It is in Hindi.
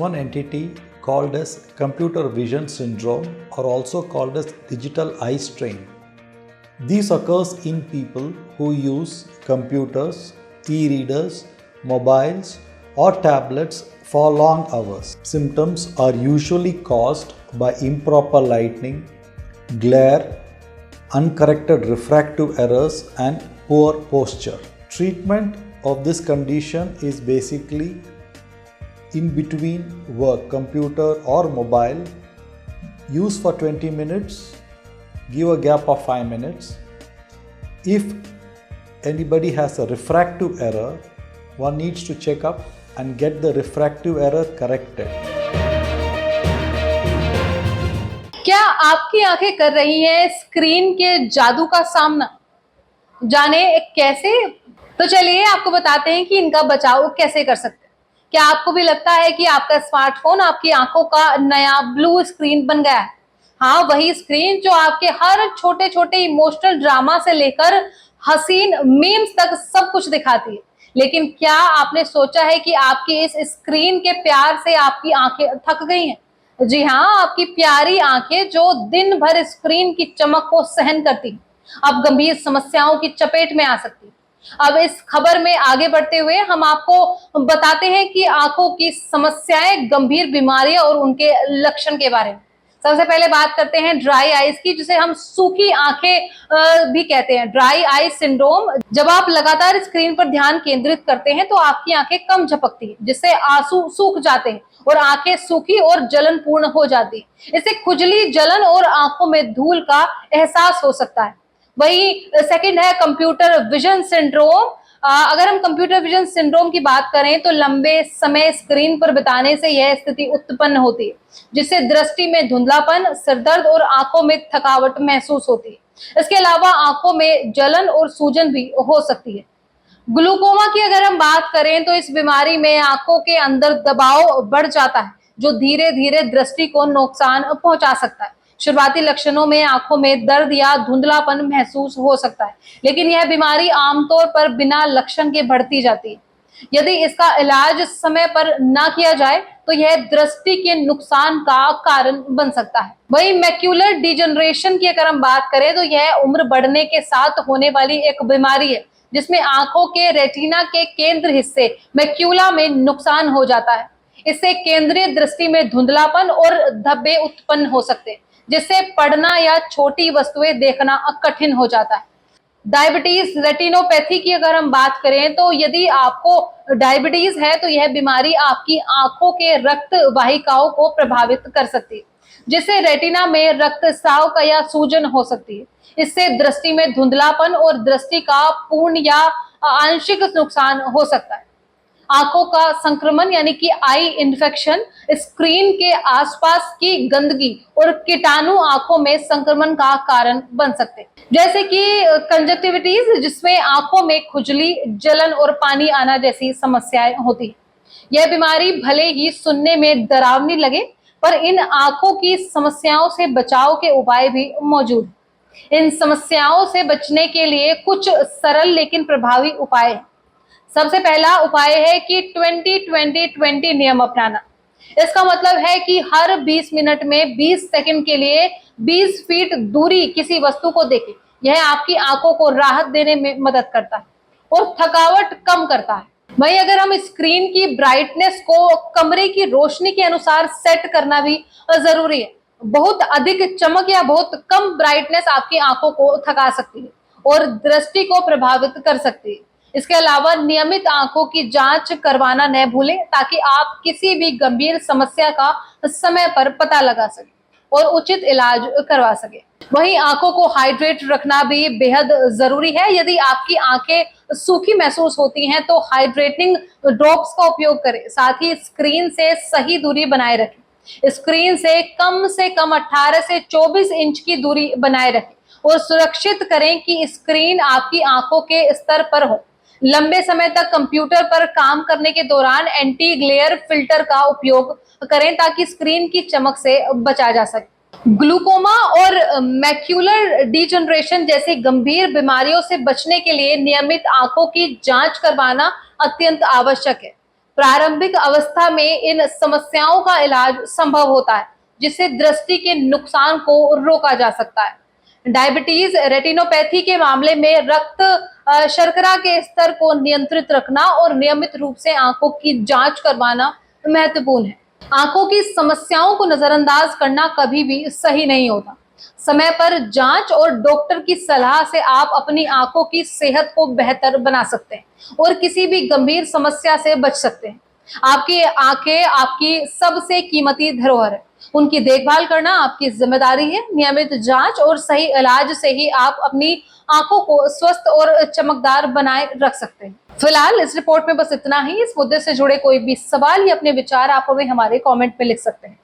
one entity called as computer vision syndrome, or also called as digital eye strain. This occurs in people who use computers, e-readers, mobiles or tablets for long hours. Symptoms are usually caused by improper lighting, glare, uncorrected refractive errors and poor posture. Treatment of this condition is basically in between work, computer or mobile, use for 20 minutes, give a gap of 5 minutes. If anybody has a refractive error, one needs to check up and get the refractive error corrected. क्या आपकी आंखें कर रही हैं स्क्रीन के जादू का सामना? जाने कैसे? तो चलिए आपको बताते हैं कि इनका बचाव कैसे कर सकते हैं। क्या आपको भी लगता है कि आपका स्मार्टफोन आपकी आंखों का नया ब्लू स्क्रीन बन गया है? हाँ, वही स्क्रीन जो आपके हर छोटे छोटे इमोशनल ड्रामा से लेकर हसीन मीम्स तक सब कुछ दिखाती है। लेकिन क्या आपने सोचा है कि आपकी इस स्क्रीन के प्यार से आपकी आंखें थक गई हैं? जी हाँ, आपकी प्यारी आंखें जो दिन भर स्क्रीन की चमक को सहन करती हैं, अब गंभीर समस्याओं की चपेट में आ सकती है। अब इस खबर में आगे बढ़ते हुए हम आपको बताते हैं कि आंखों की समस्याएं, गंभीर बीमारियां और उनके लक्षण के बारे में। सबसे पहले बात करते हैं ड्राई आईज की, जिसे हम सूखी आंखें भी कहते हैं, ड्राई आई सिंड्रोम। जब आप लगातार स्क्रीन पर ध्यान केंद्रित करते हैं तो आपकी आंखें कम झपकती हैं, जिससे आंसू सूख जाते हैं और आंखें सूखी और जलनपूर्ण हो जाती है। इससे खुजली, जलन और आंखों में धूल का एहसास हो सकता है। वही सेकंड है कंप्यूटर विजन सिंड्रोम। अगर हम कंप्यूटर विजन सिंड्रोम की बात करें तो लंबे समय स्क्रीन पर बिताने से यह स्थिति उत्पन्न होती है, जिससे दृष्टि में धुंधलापन, सिरदर्द और आंखों में थकावट महसूस होती है। इसके अलावा आंखों में जलन और सूजन भी हो सकती है। ग्लूकोमा की अगर हम बात करें तो इस बीमारी में आंखों के अंदर दबाव बढ़ जाता है, जो धीरे धीरे दृष्टि को नुकसान पहुंचा सकता है। शुरुआती लक्षणों में आंखों में दर्द या धुंधलापन महसूस हो सकता है, लेकिन यह बीमारी आमतौर पर बिना लक्षण के बढ़ती जाती है। यदि इसका इलाज समय पर ना किया जाए तो यह दृष्टि के नुकसान का कारण बन सकता है। वही मैक्यूलर डिजनरेशन की अगर हम बात करें तो यह उम्र बढ़ने के साथ होने वाली एक बीमारी है, जिसमें आंखों के रेटिना के केंद्र हिस्से मैक्यूला में नुकसान हो जाता है। इससे केंद्रीय दृष्टि में धुंधलापन और धब्बे उत्पन्न हो सकते हैं, जिससे पढ़ना या छोटी वस्तुएं देखना कठिन हो जाता है। डायबिटीज रेटिनोपैथी की अगर हम बात करें तो यदि आपको डायबिटीज है तो यह बीमारी आपकी आंखों के रक्त वाहिकाओं को प्रभावित कर सकती है, जिससे रेटिना में रक्तस्राव का या सूजन हो सकती है। इससे दृष्टि में धुंधलापन और दृष्टि का पूर्ण या आंशिक नुकसान हो सकता है। आंखों का संक्रमण यानी कि आई इन्फेक्शन, स्क्रीन के आसपास की गंदगी और कीटाणु आंखों में संक्रमण का कारण बन सकते हैं, जैसे कि कंजक्टिविटीज, जिसमें आंखों में खुजली, जलन और पानी आना जैसी समस्याएं होती हैं। यह बीमारी भले ही सुनने में डरावनी लगे, पर इन आंखों की समस्याओं से बचाव के उपाय भी मौजूद हैं। इन समस्याओं से बचने के लिए कुछ सरल लेकिन प्रभावी उपाय हैं। सबसे पहला उपाय है कि 20-20-20 नियम अपनाना। इसका मतलब है कि हर 20 मिनट में 20 सेकंड के लिए 20 फीट दूरी किसी वस्तु को देखें। यह आपकी आंखों को राहत देने में मदद करता है और थकावट कम करता है। वहीं अगर हम स्क्रीन की ब्राइटनेस को कमरे की रोशनी के अनुसार सेट करना भी जरूरी है। बहुत अधिक चमक या बहुत कम ब्राइटनेस आपकी आंखों को थका सकती है और दृष्टि को प्रभावित कर सकती है। इसके अलावा नियमित आंखों की जांच करवाना न भूलें, ताकि आप किसी भी गंभीर समस्या का समय पर पता लगा सकें और उचित इलाज करवा सकें। वहीं आंखों को हाइड्रेट रखना भी बेहद जरूरी है। यदि आपकी आंखें सूखी महसूस होती हैं तो हाइड्रेटिंग ड्रॉप्स का उपयोग करें। साथ ही स्क्रीन से सही दूरी बनाए रखें। स्क्रीन से कम 18 से 24 इंच की दूरी बनाए रखें और सुरक्षित करें कि स्क्रीन आपकी आंखों के स्तर पर हो। लंबे समय तक कंप्यूटर पर काम करने के दौरान एंटी ग्लेयर फिल्टर का उपयोग करें, ताकि स्क्रीन की चमक से बचा जा सके। ग्लूकोमा और मैक्यूलर डिजनरेशन जैसी गंभीर बीमारियों से बचने के लिए नियमित आंखों की जांच करवाना अत्यंत आवश्यक है। प्रारंभिक अवस्था में इन समस्याओं का इलाज संभव होता है, जिससे दृष्टि के नुकसान को रोका जा सकता है। डायबिटीज रेटिनोपैथी के मामले में रक्त शर्करा के स्तर को नियंत्रित रखना और नियमित रूप से आंखों की जांच करवाना महत्वपूर्ण है। आंखों की समस्याओं को नजरअंदाज करना कभी भी सही नहीं होता। समय पर जांच और डॉक्टर की सलाह से आप अपनी आंखों की सेहत को बेहतर बना सकते हैं और किसी भी गंभीर समस्या से बच सकते हैं। आपकी आंखें आपकी सबसे कीमती धरोहर है। उनकी देखभाल करना आपकी जिम्मेदारी है। नियमित जांच और सही इलाज से ही आप अपनी आंखों को स्वस्थ और चमकदार बनाए रख सकते हैं। फिलहाल इस रिपोर्ट में बस इतना ही। इस मुद्दे से जुड़े कोई भी सवाल या अपने विचार आप हमें हमारे कमेंट में लिख सकते हैं।